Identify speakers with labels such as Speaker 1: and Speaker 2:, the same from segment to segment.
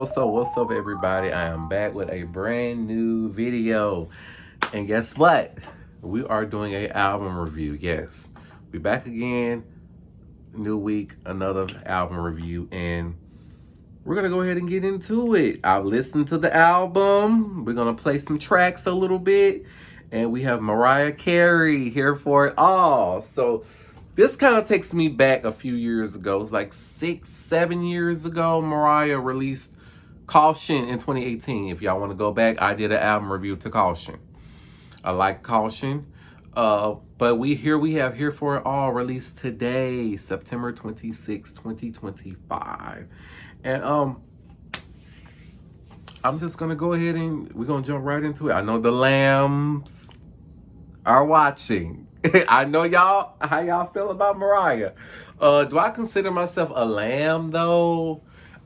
Speaker 1: What's up, everybody? I am back with a brand new video. And guess what? We are doing a album review. Yes, we back again. New week, another album review. And we're going to go ahead and get into it. I've listened to the album. We're going to play some tracks a little bit. And we have Mariah Carey here for it all. So this kind of takes me back a few years ago. It's like 6-7 years ago. Mariah released Caution in 2018. If y'all want to go back, I did an album review to Caution. I like Caution. But we have Here for It All released today, September 26, 2025. And I'm just gonna go ahead and we're gonna jump right into it. I know the lambs are watching. I know y'all, how y'all feel about Mariah. Do I consider myself a lamb though?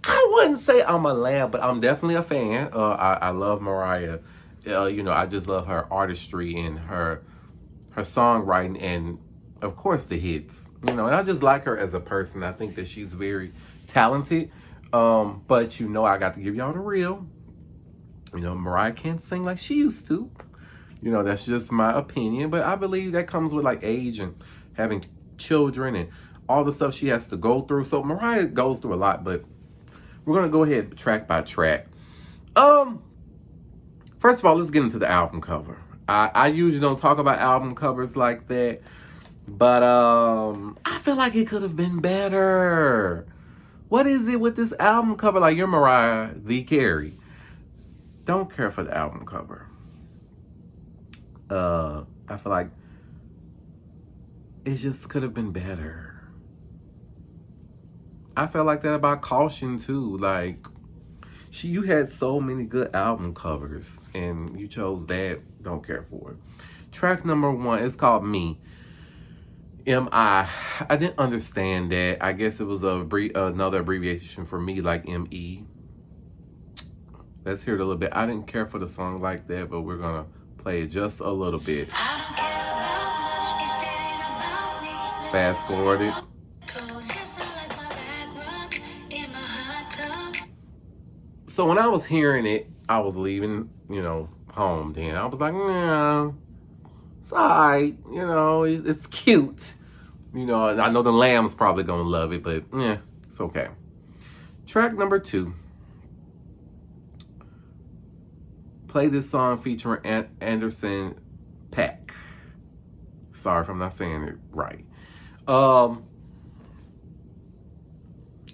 Speaker 1: I wouldn't say I'm a lamb, but I'm definitely a fan. I love Mariah. I just love her artistry and her songwriting and, of course, the hits. And I just like her as a person. I think that she's very talented. But, I got to give y'all the real. Mariah can't sing like she used to. That's just my opinion. But I believe that comes with, like, age and having children and all the stuff she has to go through. So Mariah goes through a lot, but we're going to go ahead track by track. First of all, let's get into the album cover. I usually don't talk about album covers like that, but I feel like it could have been better. What is it with this album cover? Like, you're Mariah Carey. Don't care for the album cover. I feel like it just could have been better. I felt like that about Caution too. Like, you had so many good album covers, and you chose that. Don't care for it. Track number 1 is called Me. M-I. I didn't understand that. I guess it was another abbreviation for me, like M-E. Let's hear it a little bit. I didn't care for the song like that, but we're going to play it just a little bit. Fast forward it. So when I was hearing it, I was leaving, home then. I was like, nah, it's all right. It's cute. And I know the lamb's probably going to love it, but yeah, it's okay. Track number 2. Play this song featuring Anderson .Paak. Sorry if I'm not saying it right.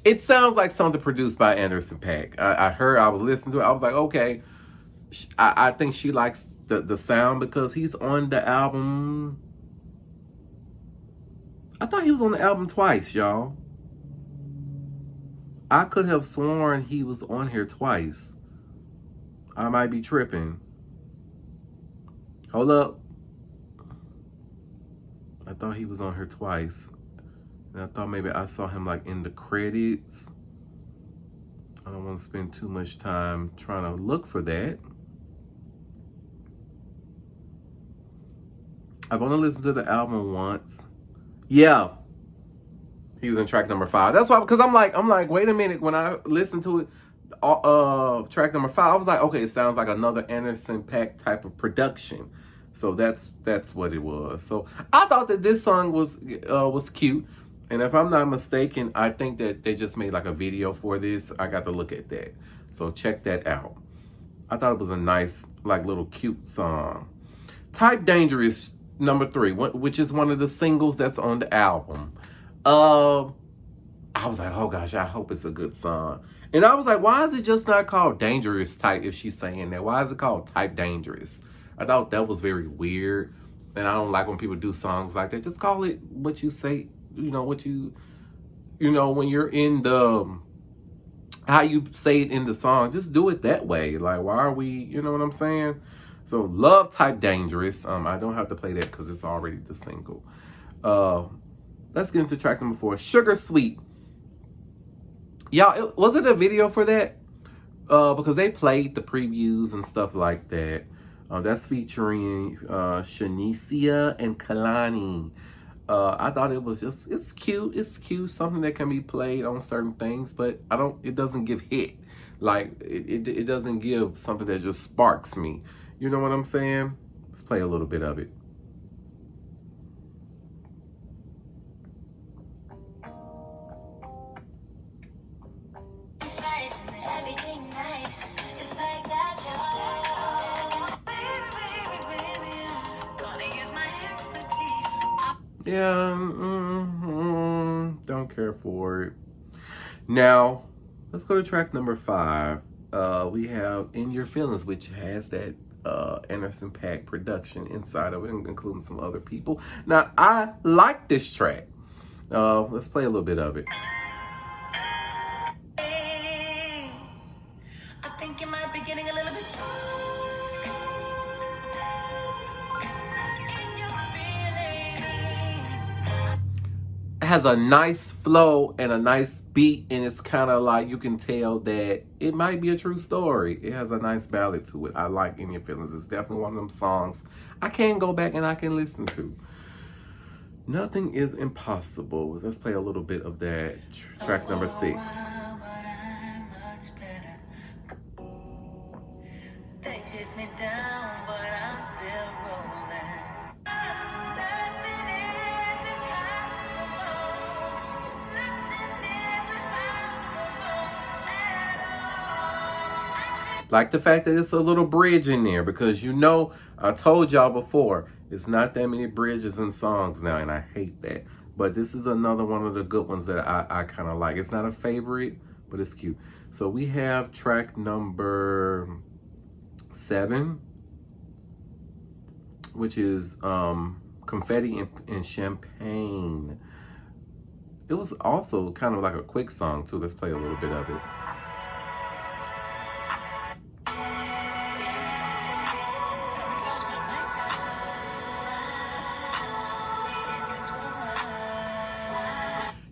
Speaker 1: It sounds like something produced by Anderson .Paak. I was listening to it. I was like, okay. I think she likes the sound because he's on the album. I thought he was on the album twice, y'all. I could have sworn he was on here twice. I might be tripping. Hold up. I thought he was on here twice. And I thought maybe I saw him like in the credits. I don't want to spend too much time trying to look for that. I've only listened to the album once. Yeah. He was in track number 5. That's why, because I'm like, wait a minute. When I listened to it, track number 5, I was like, okay, it sounds like another Anderson .Paak type of production. So that's what it was. So I thought that this song was cute. And if I'm not mistaken, I think that they just made like a video for this. I got to look at that. So check that out. I thought it was a nice, like, little cute song. Type Dangerous, number 3, which is one of the singles that's on the album. I was like, oh gosh, I hope it's a good song. And I was like, why is it just not called Dangerous Type if she's saying that? Why is it called Type Dangerous? I thought that was very weird. And I don't like when people do songs like that. Just call it what you say. When you're in how you say it in the song, just do it that way. Like, why are we, you know what I'm saying? So, love Type Dangerous. I don't have to play that because it's already the single. Let's get into track number 4, Sugar Sweet. Y'all, was it a video for that? Because they played the previews and stuff like that. That's featuring Shanicia and Kalani. I thought it was just, it's cute, something that can be played on certain things, but it doesn't give hit. Like, it doesn't give something that just sparks me. You know what I'm saying? Let's play a little bit of it. Yeah, don't care for it. Now, let's go to track number 5. We have In Your Feelings, which has that Anderson .Paak production inside of it, including some other people. Now, I like this track. Let's play a little bit of it. I think you might be getting a little bit has a nice flow and a nice beat, and it's kind of like you can tell that it might be a true story. It has a nice ballad to it. I like In Your Feelings. It's definitely one of them songs I can go back and I can listen to. Nothing is Impossible. Let's play a little bit of that. Track number 6. They chase me down, but I'm still rolling. Like the fact that it's a little bridge in there, because you know, I told y'all before, it's not that many bridges in songs now, and I hate that. But this is another one of the good ones that I kind of like. It's not a favorite, but it's cute. So we have track number 7, which is Confetti and Champagne. It was also kind of like a quick song too. Let's play a little bit of it.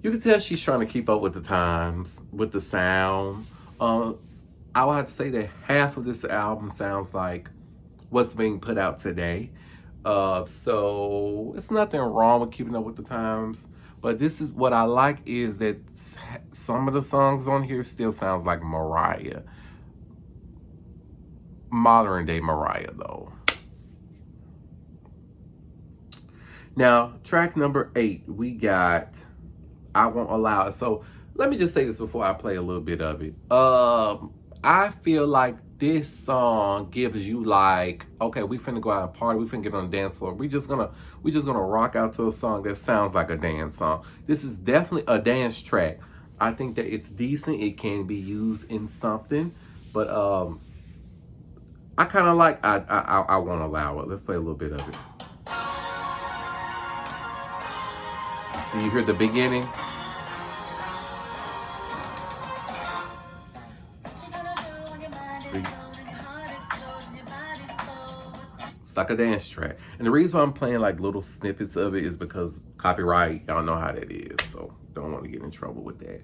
Speaker 1: You can tell she's trying to keep up with the times, with the sound. I would have to say that half of this album sounds like what's being put out today. So it's nothing wrong with keeping up with the times. But this is what I like, is that some of the songs on here still sounds like Mariah. Modern day Mariah, though. Now, track number 8, we got I Won't Allow It. So let me just say this before I play a little bit of it. I feel like this song gives you like, okay, we finna go out and party, we finna get on the dance floor. We just gonna rock out to a song that sounds like a dance song. This is definitely a dance track. I think that it's decent. It can be used in something, but I kind of like I Won't Allow It. Let's play a little bit of it. So you hear the beginning. See? It's like a dance track. And the reason why I'm playing like little snippets of it is because copyright, y'all know how that is. So don't want to get in trouble with that.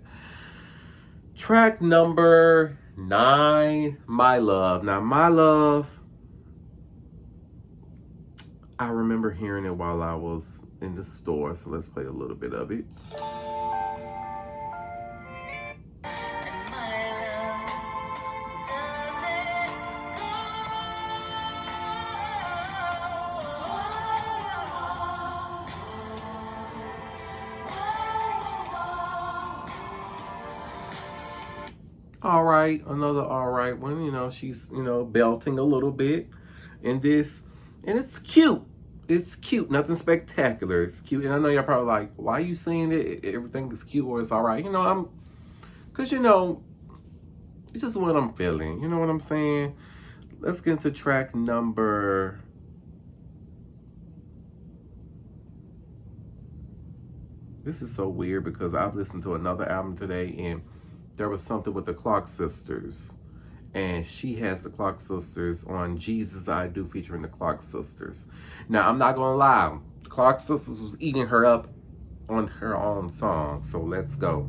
Speaker 1: Track number 9, My Love. Now, My Love, I remember hearing it while I was in the store, so let's play a little bit of it. All right, another all right one. You know, she's, belting a little bit in this, and it's cute. It's cute, nothing spectacular. It's cute, and I know y'all probably like, why are you saying it? Everything is cute or it's all right. Because, it's just what I'm feeling. You know what I'm saying? Let's get into track number... This is so weird because I've listened to another album today, and there was something with the Clark Sisters. And she has the Clark Sisters on Jesus I Do featuring the Clark Sisters. Now, I'm not going to lie. The Clark Sisters was eating her up on her own song. So let's go.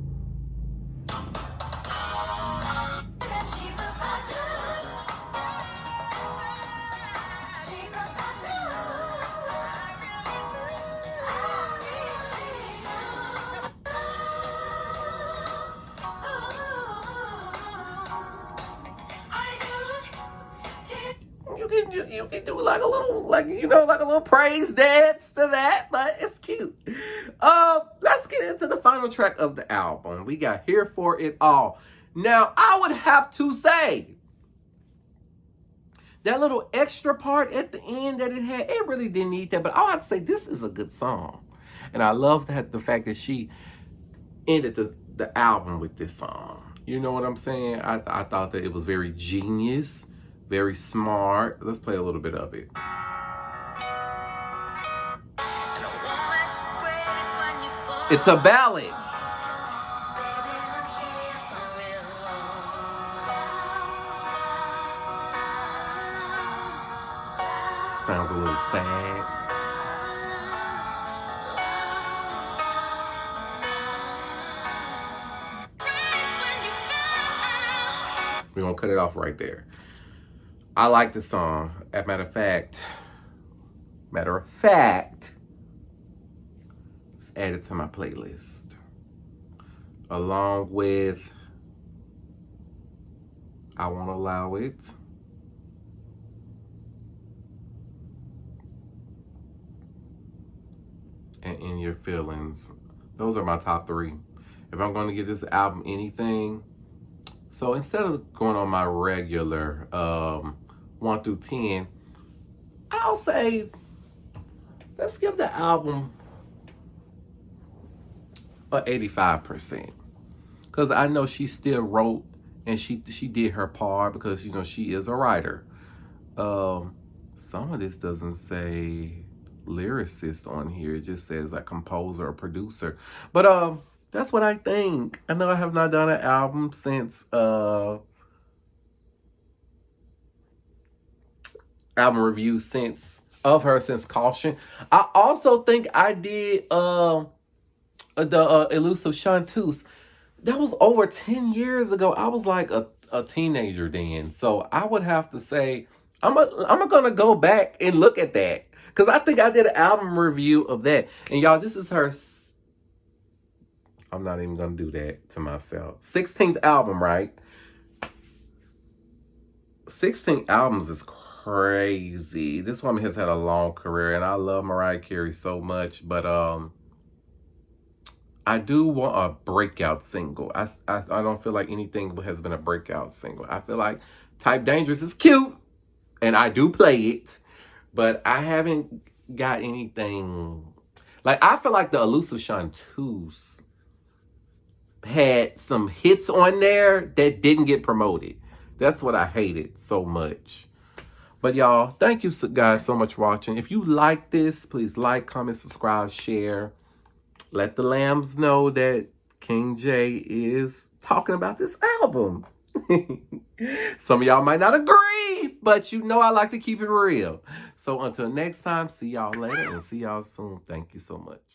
Speaker 1: you can do like a little, like, you know, like a little praise dance to that, but it's cute. Let's get into the final track of the album. We got Here For It All. Now, I would have to say, that little extra part at the end that it had, it really didn't need that. But I have to say, this is a good song. And I love that the fact that she ended the album with this song. You know what I'm saying? I thought that it was very genius, very smart. Let's play a little bit of it. It's a ballad. Sounds a little sad. We're going to cut it off right there. I like the song. As a matter of fact, let's add it to my playlist. Along with I Won't Allow It. And In Your Feelings. Those are my top 3. If I'm going to give this album anything, so instead of going on my regular 1 through 10, I'll say let's give the album a 85%. Because I know she still wrote and she did her part, because, you know, she is a writer. Some of this doesn't say lyricist on here. It just says like composer or producer. But that's what I think. I know I have not done an album since album review since Caution. I also think I did the Elusive Chanteuse. That was over 10 years ago. I was like a teenager then. So I would have to say I'm gonna go back and look at that, because I think I did an album review of that. And y'all, this is her, I'm not even going to do that to myself, 16th album, right? 16 albums is crazy. This woman has had a long career, and I love Mariah Carey so much. But I do want a breakout single. I don't feel like anything has been a breakout single. I feel like Type Dangerous is cute, and I do play it. But I haven't got anything. Like, I feel like the Elusive Chanteuse had some hits on there that didn't get promoted. That's what I hated so much. But y'all, thank you guys so much for watching. If you like this, please like, comment, subscribe, share. Let the lambs know that King J is talking about this album. Some of y'all might not agree, but you know I like to keep it real. So until next time, see y'all later and see y'all soon. Thank you so much.